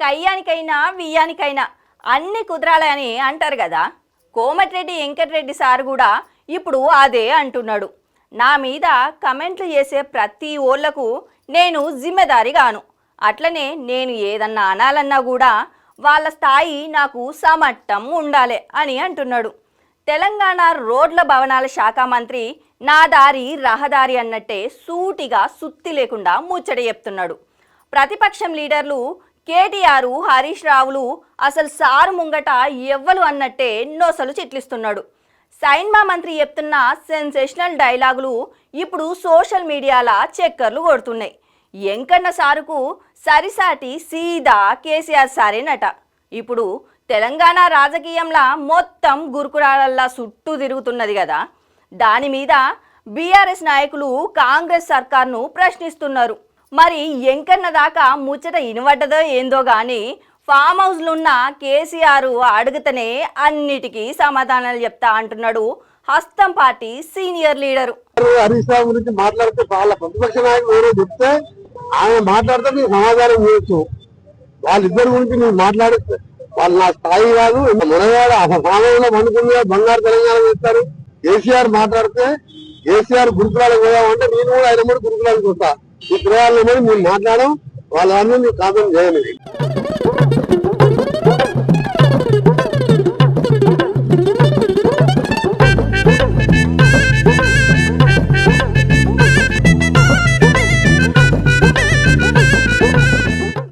కయ్యానికైనా వియ్యానికైనా అన్ని కుదరాలని అంటారు కదా. కోమటిరెడ్డి వెంకటరెడ్డి సార్ కూడా ఇప్పుడు అదే అంటున్నాడు. నా మీద కమెంట్లు చేసే ప్రతి ఓళ్లకు నేను జిమ్మెదారి గాను, అట్లనే నేను ఏదన్నా అనాలన్నా కూడా వాళ్ళ స్థాయి నాకు సమట్టం ఉండాలి అని అంటున్నాడు. తెలంగాణ రోడ్ల భవనాల శాఖ మంత్రి నా దారి రహదారి అన్నట్టే సూటిగా సుత్తి లేకుండా ముచ్చట చెప్తున్నాడు. ప్రతిపక్షం లీడర్లు కేటీఆర్, హరీష్ రావులు అసలు సారు ముంగట ఎవ్వలు అన్నట్టే నోసలు చిట్లిస్తున్నాడు. సైన్మా మంత్రి చెప్తున్న సెన్సేషనల్ డైలాగులు ఇప్పుడు సోషల్ మీడియాలో చక్కర్లు కొడుతున్నాయి. ఎంకన్న సారుకు సరిసాటి సీదా కేసీఆర్ సారేనట. ఇప్పుడు తెలంగాణ రాజకీయంలో మొత్తం గురుకురాలల్లా చుట్టూ తిరుగుతున్నది కదా. దాని మీద బీఆర్ఎస్ నాయకులు కాంగ్రెస్ సర్కార్ను ప్రశ్నిస్తున్నారు. మరి ఎంకన్న దాకా ముచ్చట ఇనవడ్డదో ఏందో గాని ఫామ్ హౌస్లున్న కేసీఆర్ అడుగుతనే అన్నిటికీ సమాధానాలు చెప్తా అంటున్నాడు హస్తం party senior leader. Harish Rao గురించి మాట్లాడితే వాళ్ళ ప్రతిపక్ష నాయకులు ఎవరో చెప్తే ఆయన మాట్లాడితే మీరు సమాధానం చేయొచ్చు. వాళ్ళిద్దరి గురించి మీరు మాట్లాడితే వాళ్ళు నా స్థాయి కాదు. మునగాడ సామాన్యంలో పండుకునే బంగారు తెలంగాణ చేస్తారు. కేసీఆర్ మాట్లాడితే కేసీఆర్ గురుకులాలకు పోయామంటే నేను కూడా ఆయన కూడా గురుకులాలకు వస్తా. ఈ పిల్లలు మీరు మాట్లాడడం వాళ్ళ మీరు కామెంట్ చేయండి.